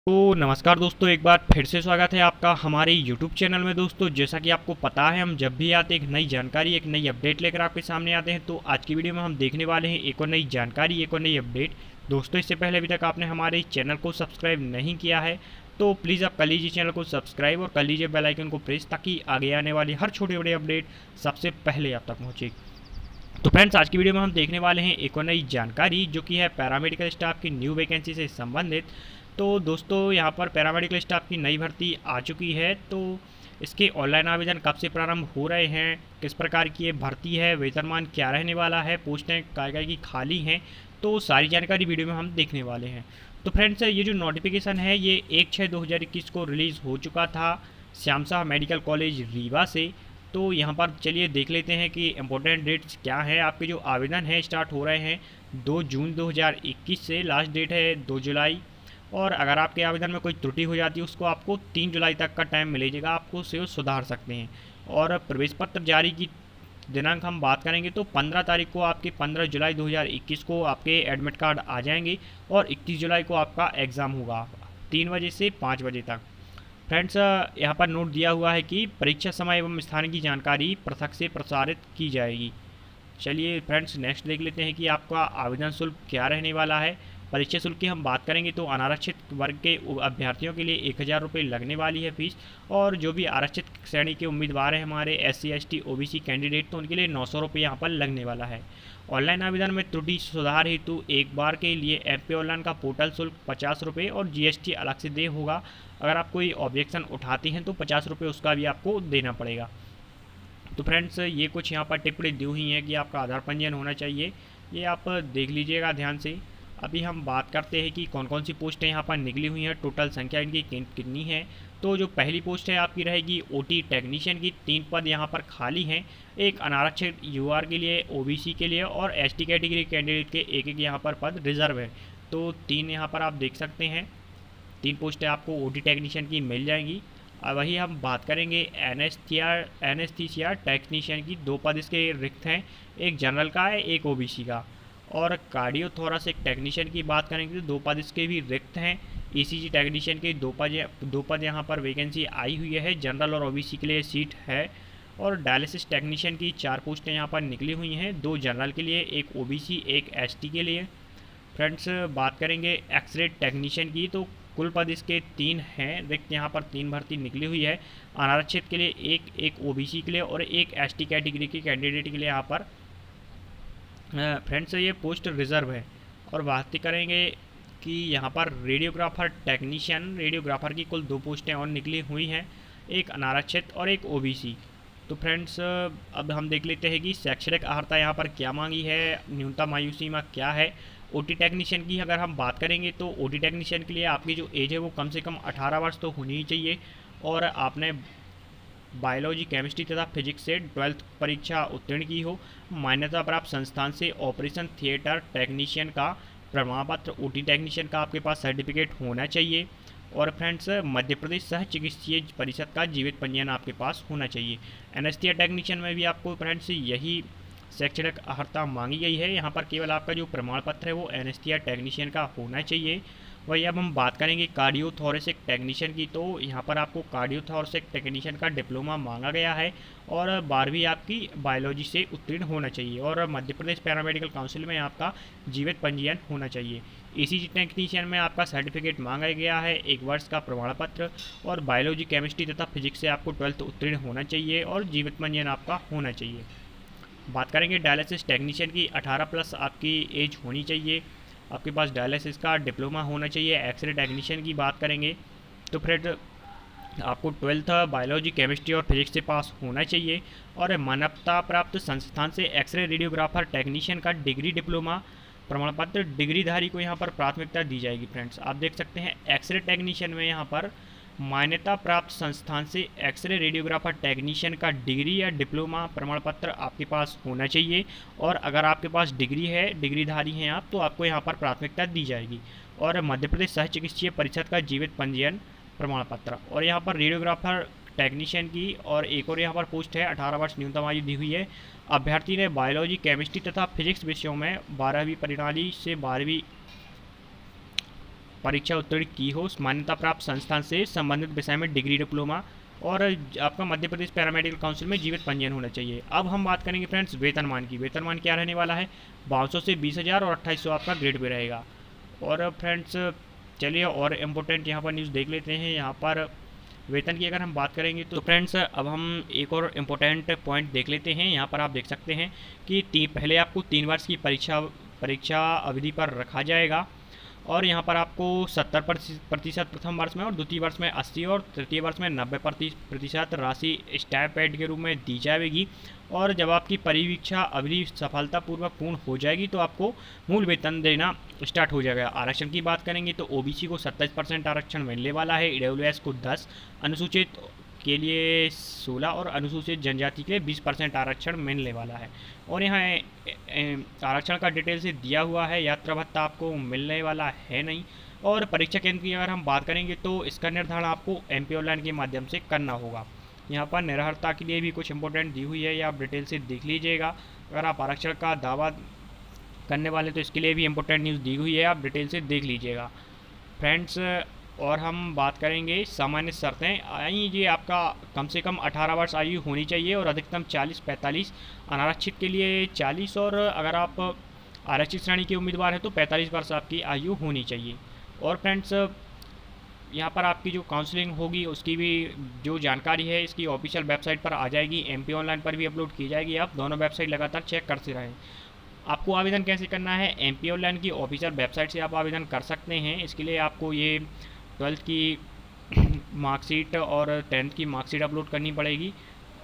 तो नमस्कार दोस्तों, एक बार फिर से स्वागत है आपका हमारे YouTube चैनल में। दोस्तों, जैसा कि आपको पता है, हम जब भी आते हैं एक नई जानकारी, एक नई अपडेट लेकर आपके सामने आते हैं। तो आज की वीडियो में हम देखने वाले हैं एक और नई जानकारी, एक और नई अपडेट। दोस्तों, इससे पहले अभी तक आपने हमारे चैनल को सब्सक्राइब नहीं किया है तो प्लीज़ आप कर लीजिए चैनल को सब्सक्राइब और कर लीजिए बेल आइकन को प्रेस, ताकि आगे आने वाली हर छोटी बड़ी अपडेट सबसे पहले आप तक पहुँचे। तो फ्रेंड्स, आज की वीडियो में हम देखने वाले हैं एक और नई जानकारी, जो कि है पैरामेडिकल स्टाफ की न्यू वैकेंसी से संबंधित। तो दोस्तों, यहाँ पर पैरामेडिकल स्टाफ की नई भर्ती आ चुकी है। तो इसके ऑनलाइन आवेदन कब से प्रारंभ हो रहे हैं, किस प्रकार की ये भर्ती है, वेतनमान क्या रहने वाला है, पोस्टें काय की खाली हैं, तो सारी जानकारी वीडियो में हम देखने वाले हैं। तो फ्रेंड्स, ये जो नोटिफिकेशन है ये 1/6/2021 को रिलीज़ हो चुका था श्याम शाह मेडिकल कॉलेज रीवा से। तो यहाँ पर चलिए देख लेते हैं कि इम्पोर्टेंट डेट्स क्या है। आपके जो आवेदन है स्टार्ट हो रहे हैं 2 जून 2021 से, लास्ट डेट है 2 जुलाई। और अगर आपके आवेदन में कोई त्रुटि हो जाती है उसको आपको 3 जुलाई तक का टाइम मिलेगा, आपको उसे सुधार सकते हैं। और प्रवेश पत्र जारी की दिनांक हम बात करेंगे तो 15 तारीख को, आपके 15 जुलाई 2021 को आपके एडमिट कार्ड आ जाएंगे और 21 जुलाई को आपका एग्ज़ाम होगा 3 बजे से 5 बजे तक। फ्रेंड्स, यहाँ पर नोट दिया हुआ है कि परीक्षा समय एवं स्थान की जानकारी पृथक से प्रसारित की जाएगी। चलिए फ्रेंड्स, नेक्स्ट देख लेते हैं कि आपका आवेदन शुल्क क्या रहने वाला है। परीक्षा शुल्क की हम बात करेंगे तो अनारक्षित वर्ग के अभ्यर्थियों के लिए 1000 रुपये लगने वाली है फीस। और जो भी आरक्षित श्रेणी के उम्मीदवार हैं हमारे SC ST OBC कैंडिडेट, तो उनके लिए 900 रुपये यहाँ पर लगने वाला है। ऑनलाइन आवेदन में त्रुटि सुधार हेतु एक बार के लिए MP ऑनलाइन का पोर्टल शुल्क 50 रुपये और GST अलग से दे होगा। अगर आप कोई ऑब्जेक्शन उठाते हैं तो 50 रुपये उसका भी आपको देना पड़ेगा। तो फ्रेंड्स, ये कुछ यहाँ पर टिप्पणी दी हुई है कि आपका आधार पंजीयन होना चाहिए, ये आप देख लीजिएगा ध्यान से। अभी हम बात करते हैं कि कौन कौन सी पोस्टें यहाँ पर निकली हुई हैं, टोटल संख्या इनकी कितनी है। तो जो पहली पोस्ट है आपकी रहेगी OT टेक्नीशियन की, 3 पद यहाँ पर खाली हैं। एक अनारक्षित UR के लिए, OBC के लिए और ST कैटेगरी कैंडिडेट के एक एक यहाँ पर पद रिजर्व है। तो 3 यहाँ पर आप देख सकते हैं, 3 पोस्टें आपको OT टेक्नीशियन की मिल जाएंगी। अब वही हम बात करेंगे एनेस्थीसिया टेक्नीशियन की, 2 पद इसके रिक्त हैं, एक जनरल का है, एक OBC का। और कार्डियोथोरेसिक टेक्नीशियन की बात करेंगे तो 2 पद इसके भी रिक्त हैं। ECG टेक्नीशियन के 2 पद यहाँ पर वैकेंसी आई हुई है, जनरल और OBC के लिए सीट है। और डायलिसिस टेक्नीशियन की 4 पोस्टें यहाँ पर निकली हुई हैं, 2 जनरल के लिए, एक OBC, एक ST के लिए। फ्रेंड्स, बात करेंगे एक्सरे टेक्नीशियन की, तो कुल पद इसके 3 हैं रिक्त, यहाँ पर 3 भर्ती निकली हुई है। अनारक्षित के लिए एक OBC के लिए और एक ST कैटेगरी के कैंडिडेट के लिए यहाँ पर फ्रेंड्स ये पोस्ट रिजर्व है। और बात करेंगे कि यहाँ पर रेडियोग्राफर टेक्नीशियन, रेडियोग्राफर की कुल 2 पोस्टें और निकली हुई हैं, एक अनारक्षित और एक OBC। तो फ्रेंड्स, अब हम देख लेते हैं कि शैक्षणिक अर्हता यहाँ पर क्या मांगी है, न्यूनतम आयु सीमा क्या है। OT टेक्नीशियन की अगर हम बात करेंगे तो OT टेक्नीशियन के लिए आपकी जो एज है वो कम से कम 18 वर्ष तो होनी ही चाहिए। और आपने बायोलॉजी, केमिस्ट्री तथा फिजिक्स से 12th परीक्षा उत्तीर्ण की हो। मान्यता प्राप्त संस्थान से ऑपरेशन थिएटर टेक्नीशियन का प्रमाण पत्र, OT टेक्नीशियन का आपके पास सर्टिफिकेट होना चाहिए। और फ्रेंड्स, मध्य प्रदेश सह चिकित्सीय परिषद का जीवित पंजीयन आपके पास होना चाहिए। एनेस्थीसिया टेक्नीशियन में भी आपको फ्रेंड्स यही शैक्षणिक अर्हता मांगी गई है। यहाँ पर केवल आपका जो प्रमाण पत्र है वो एनेस्थीसिया टेक्नीशियन का होना चाहिए। वही अब हम बात करेंगे कार्डियोथोरेसिक टेक्नीशियन की, तो यहाँ पर आपको कार्डियोथोरेसिक टेक्नीशियन का डिप्लोमा मांगा गया है और 12वीं आपकी बायोलॉजी से उत्तीर्ण होना चाहिए। और मध्य प्रदेश पैरामेडिकल काउंसिल में आपका जीवित पंजीयन होना चाहिए। ECG टेक्नीशियन में आपका सर्टिफिकेट मांगा गया है, 1 वर्ष का प्रमाण पत्र। और बायोलॉजी, केमिस्ट्री तथा फिजिक्स से आपको 12th उत्तीर्ण होना चाहिए और जीवित पंजीयन आपका होना चाहिए। बात करेंगे डायलिसिस टेक्नीशियन की, 18+ आपकी एज होनी चाहिए, आपके पास डायलिसिस का डिप्लोमा होना चाहिए। एक्सरे टेक्नीशियन की बात करेंगे तो फिर आपको 12th बायोलॉजी, केमिस्ट्री और फिजिक्स से पास होना चाहिए। और मान्यता प्राप्त संस्थान से एक्सरे रेडियोग्राफर टेक्नीशियन का डिग्री, डिप्लोमा, प्रमाण पत्र डिग्रीधारी को यहाँ पर प्राथमिकता दी जाएगी। फ्रेंड्स, आप देख सकते हैं एक्सरे टेक्नीशियन में यहाँ पर मान्यता प्राप्त संस्थान से एक्सरे रेडियोग्राफर टेक्नीशियन का डिग्री या डिप्लोमा प्रमाण पत्र आपके पास होना चाहिए। और अगर आपके पास डिग्री है, डिग्रीधारी हैं आप, तो आपको यहाँ पर प्राथमिकता दी जाएगी। और मध्य प्रदेश सह चिकित्सीय परिषद का जीवित पंजीयन प्रमाण पत्र। और यहाँ पर रेडियोग्राफर टेक्नीशियन की और एक और यहाँ पर पोस्ट है, 18 वर्ष न्यूनतम आयु दी हुई है। अभ्यर्थी ने बायोलॉजी, केमिस्ट्री तथा फिजिक्स विषयों में 12वीं प्रणाली से 12वीं परीक्षा उत्तीर्ण की हो, मान्यता प्राप्त संस्थान से संबंधित विषय में डिग्री डिप्लोमा, और आपका मध्य प्रदेश पैरामेडिकल काउंसिल में जीवित पंजीयन होना चाहिए। अब हम बात करेंगे फ्रेंड्स वेतनमान की। वेतनमान क्या रहने वाला है, 5200 से 20,000 और 2800 आपका ग्रेड पे रहेगा। और फ्रेंड्स चलिए और इम्पोर्टेंट यहाँ पर न्यूज़ देख लेते हैं। यहाँ पर वेतन की अगर हम बात करेंगे तो फ्रेंड्स अब हम एक और इम्पोर्टेंट पॉइंट देख लेते हैं। यहाँ पर आप देख सकते हैं कि पहले आपको 3 वर्ष की परीक्षा अवधि पर रखा जाएगा, और यहाँ पर आपको 70% प्रथम वर्ष में और द्वितीय वर्ष में 80 और तृतीय वर्ष में 90% राशि स्टाइपेंड के रूप में दी जाएगी। और जब आपकी परीक्षा अवधि सफलतापूर्वक पूर्ण हो जाएगी तो आपको मूल वेतन देना स्टार्ट हो जाएगा। आरक्षण की बात करेंगे तो ओबीसी को 27% आरक्षण मिलने वाला है, ईडब्ल्यूएस को 10, अनुसूचित के लिए 16 और अनुसूचित जनजाति के लिए 20% आरक्षण मिलने वाला है। और यहाँ आरक्षण का डिटेल से दिया हुआ है, यात्रा भत्ता आपको मिलने वाला है नहीं। और परीक्षा केंद्र की अगर हम बात करेंगे तो इसका निर्धारण आपको एमपी ऑनलाइन के माध्यम से करना होगा। यहाँ पर निरर्हता के लिए भी कुछ इंपॉर्टेंट दी हुई है, या आप डिटेल से देख लीजिएगा। अगर आप आरक्षण का दावा करने वाले तो इसके लिए भी इंपॉर्टेंट न्यूज़ दी हुई है, आप डिटेल से देख लीजिएगा फ्रेंड्स। और हम बात करेंगे सामान्य शर्तें। ये आपका कम से कम 18 वर्ष आयु होनी चाहिए और अधिकतम 40-45, अनारक्षित के लिए 40, और अगर आप आरक्षित श्रेणी के उम्मीदवार हैं तो 45 वर्ष आपकी आयु होनी चाहिए। और फ्रेंड्स यहाँ पर आपकी जो काउंसलिंग होगी उसकी भी जो जानकारी है इसकी ऑफिशियल वेबसाइट पर आ जाएगी, एमपी ऑनलाइन पर भी अपलोड की जाएगी। आप दोनों वेबसाइट लगातार चेक करते रहें। आपको आवेदन कैसे करना है, एमपी ऑनलाइन की ऑफिशियल वेबसाइट से आप आवेदन कर सकते हैं। इसके लिए आपको ये 12th की मार्कशीट और 10th की मार्कशीट अपलोड करनी पड़ेगी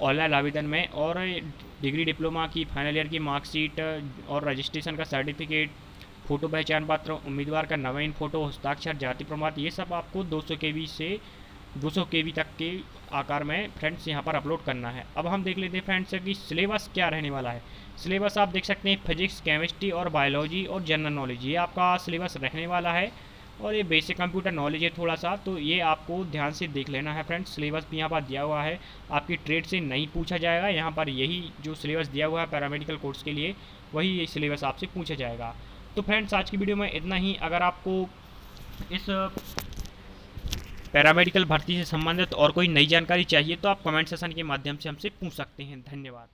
ऑनलाइन आवेदन में, और डिग्री डिप्लोमा की फाइनल ईयर की मार्कशीट और रजिस्ट्रेशन का सर्टिफिकेट, फ़ोटो पहचान पत्र, उम्मीदवार का नवीन फ़ोटो, हस्ताक्षर, जाति प्रमाण, ये सब आपको 200 KB से 200 KB तक के आकार में फ्रेंड्स यहाँ पर अपलोड करना है। अब हम देख लेते हैं फ्रेंड्स कि सिलेबस क्या रहने वाला है। सिलेबस आप देख सकते हैं फिजिक्स, केमिस्ट्री और बायोलॉजी और जनरल नॉलेज, ये आपका सिलेबस रहने वाला है। और ये बेसिक कंप्यूटर नॉलेज है थोड़ा सा, तो ये आपको ध्यान से देख लेना है फ्रेंड्स। सिलेबस भी यहाँ पर दिया हुआ है, आपकी ट्रेड से नहीं पूछा जाएगा। यहाँ पर यही जो सिलेबस दिया हुआ है पैरामेडिकल कोर्स के लिए, वही ये सिलेबस आपसे पूछा जाएगा। तो फ्रेंड्स आज की वीडियो में इतना ही। अगर आपको इस पैरामेडिकल भर्ती से संबंधित और कोई नई जानकारी चाहिए तो आप कमेंट सेक्शन के माध्यम से हमसे पूछ सकते हैं। धन्यवाद।